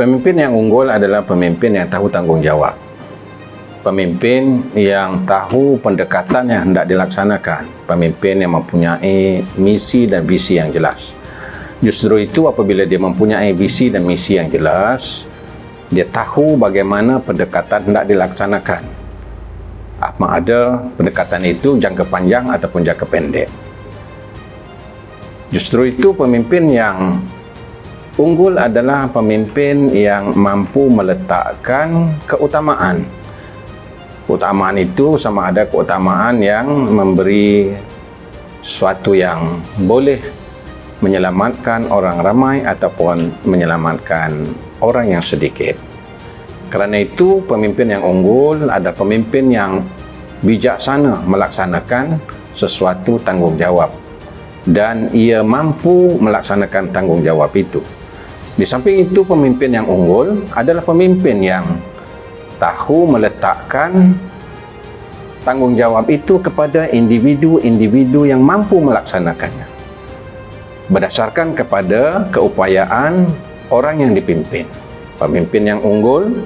Pemimpin yang unggul adalah pemimpin yang tahu tanggungjawab. Pemimpin yang tahu pendekatan yang hendak dilaksanakan. Pemimpin yang mempunyai misi dan visi yang jelas. Justru itu apabila dia mempunyai visi dan misi yang jelas, dia tahu bagaimana pendekatan hendak dilaksanakan. Apa ada pendekatan itu jangka panjang ataupun jangka pendek. Justru itu pemimpin yang unggul adalah pemimpin yang mampu meletakkan keutamaan. Keutamaan itu sama ada keutamaan yang memberi sesuatu yang boleh menyelamatkan orang ramai ataupun menyelamatkan orang yang sedikit. Kerana itu pemimpin yang unggul adalah pemimpin yang bijaksana melaksanakan sesuatu tanggungjawab dan ia mampu melaksanakan tanggungjawab itu. Di samping itu pemimpin yang unggul adalah pemimpin yang tahu meletakkan tanggungjawab itu kepada individu-individu yang mampu melaksanakannya berdasarkan kepada keupayaan orang yang dipimpin. Pemimpin yang unggul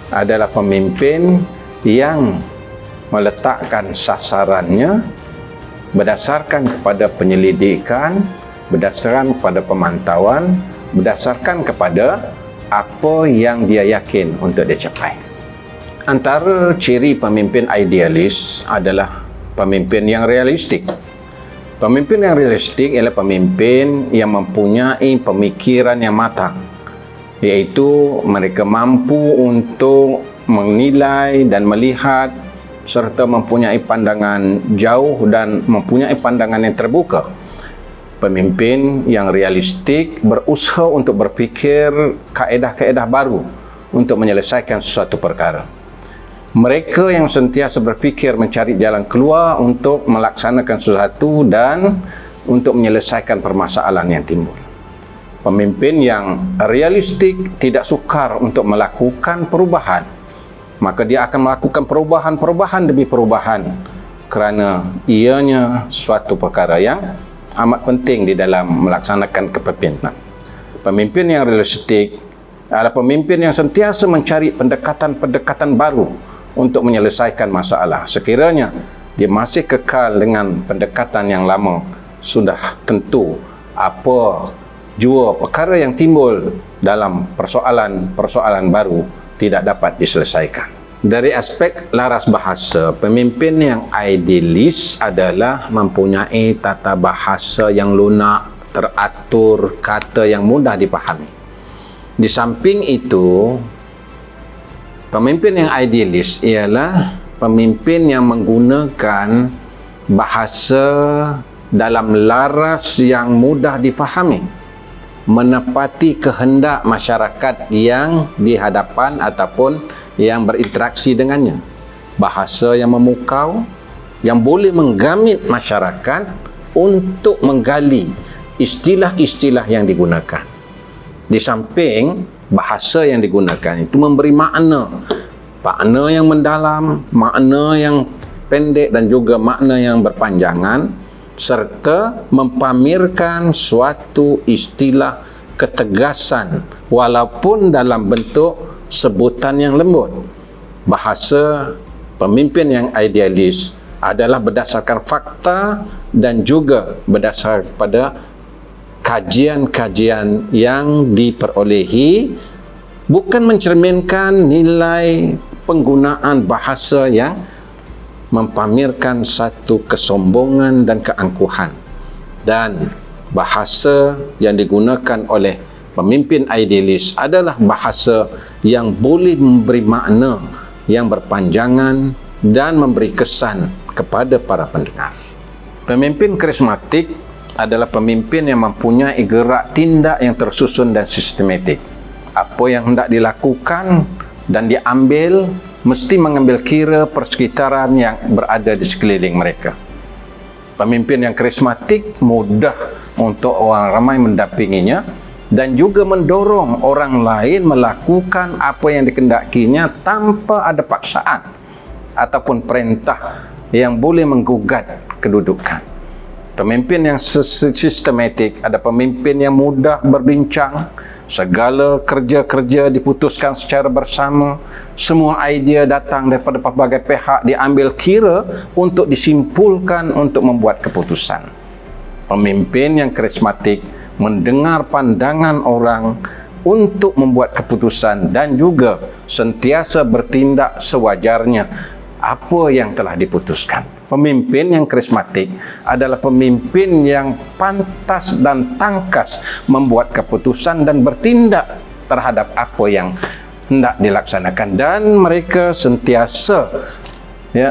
adalah pemimpin yang meletakkan sasarannya berdasarkan kepada penyelidikan, berdasarkan kepada pemantauan, berdasarkan kepada apa yang dia yakin untuk dia capai. Antara ciri pemimpin idealis adalah pemimpin yang realistik. Pemimpin yang realistik ialah pemimpin yang mempunyai pemikiran yang matang, iaitu mereka mampu untuk menilai dan melihat serta mempunyai pandangan jauh dan mempunyai pandangan yang terbuka. Pemimpin yang realistik berusaha untuk berfikir kaedah-kaedah baru untuk menyelesaikan sesuatu perkara. Mereka yang sentiasa berfikir mencari jalan keluar untuk melaksanakan sesuatu dan untuk menyelesaikan permasalahan yang timbul. Pemimpin yang realistik tidak sukar untuk melakukan perubahan, maka dia akan melakukan perubahan demi perubahan kerana ianya suatu perkara yang amat penting di dalam melaksanakan kepemimpinan. Pemimpin yang realistik adalah pemimpin yang sentiasa mencari pendekatan-pendekatan baru untuk menyelesaikan masalah. Sekiranya dia masih kekal dengan pendekatan yang lama, sudah tentu apa jua perkara yang timbul dalam persoalan-persoalan baru tidak dapat diselesaikan. Dari aspek laras bahasa, pemimpin yang idealis adalah mempunyai tata bahasa yang lunak, teratur, kata yang mudah dipahami. Di samping itu, pemimpin yang idealis ialah pemimpin yang menggunakan bahasa dalam laras yang mudah difahami, menepati kehendak masyarakat yang dihadapan ataupun yang berinteraksi dengannya. Bahasa yang memukau, yang boleh menggamit masyarakat untuk menggali istilah-istilah yang digunakan. Di samping bahasa yang digunakan itu memberi makna yang mendalam, makna yang pendek dan juga makna yang berpanjangan, serta mempamerkan suatu istilah ketegasan walaupun dalam bentuk sebutan yang lembut. Bahasa pemimpin yang idealis adalah berdasarkan fakta dan juga berdasarkan pada kajian-kajian yang diperolehi, bukan mencerminkan nilai penggunaan bahasa yang mempamerkan satu kesombongan dan keangkuhan. Dan bahasa yang digunakan oleh pemimpin idealis adalah bahasa yang boleh memberi makna yang berpanjangan dan memberi kesan kepada para pendengar. Pemimpin karismatik adalah pemimpin yang mempunyai gerak tindak yang tersusun dan sistematik. Apa yang hendak dilakukan dan diambil mesti mengambil kira persekitaran yang berada di sekeliling mereka. Pemimpin yang karismatik mudah untuk orang ramai mendampinginya dan juga mendorong orang lain melakukan apa yang dikehendakinya tanpa ada paksaan ataupun perintah yang boleh menggugat kedudukan. Pemimpin yang sistematik ada pemimpin yang mudah berbincang, segala kerja-kerja diputuskan secara bersama, semua idea datang daripada pelbagai pihak, diambil kira untuk disimpulkan untuk membuat keputusan. Pemimpin yang karismatik mendengar pandangan orang untuk membuat keputusan dan juga sentiasa bertindak sewajarnya apa yang telah diputuskan. Pemimpin yang karismatik adalah pemimpin yang pantas dan tangkas membuat keputusan dan bertindak terhadap apa yang hendak dilaksanakan, dan mereka sentiasa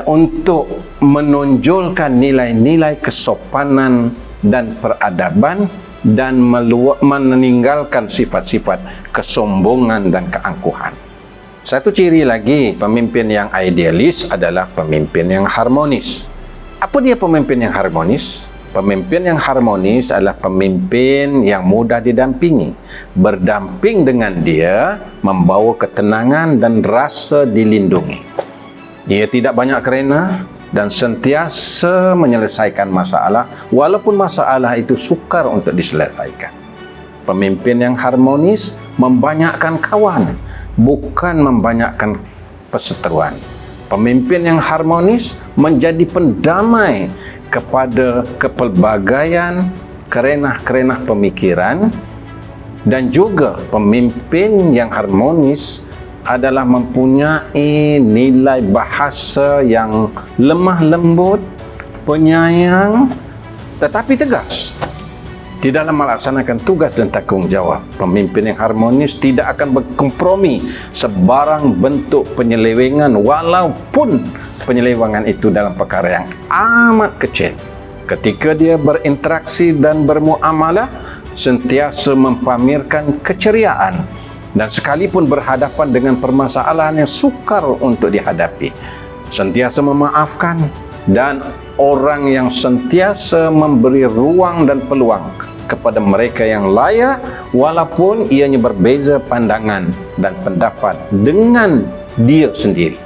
untuk menonjolkan nilai-nilai kesopanan dan peradaban dan meninggalkan sifat-sifat kesombongan dan keangkuhan. Satu ciri lagi pemimpin yang idealis adalah pemimpin yang harmonis. Apa dia pemimpin yang harmonis? Pemimpin yang harmonis adalah pemimpin yang mudah didampingi. Berdamping dengan dia membawa ketenangan dan rasa dilindungi. Ia tidak banyak kerena dan sentiasa menyelesaikan masalah walaupun masalah itu sukar untuk diselesaikan. Pemimpin yang harmonis membanyakkan kawan, bukan membanyakkan perseteruan. Pemimpin yang harmonis menjadi pendamai kepada kepelbagaian kerenah-kerenah pemikiran, dan juga pemimpin yang harmonis adalah mempunyai nilai bahasa yang lemah lembut, penyayang, tetapi tegas di dalam melaksanakan tugas dan tanggungjawab. Pemimpin yang harmonis tidak akan berkompromi sebarang bentuk penyelewengan, walaupun penyelewengan itu dalam perkara yang amat kecil. Ketika dia berinteraksi dan bermuamalah, sentiasa mempamerkan keceriaan, dan sekalipun berhadapan dengan permasalahan yang sukar untuk dihadapi, sentiasa memaafkan, dan orang yang sentiasa memberi ruang dan peluang kepada mereka yang layak walaupun ianya berbeza pandangan dan pendapat dengan dia sendiri.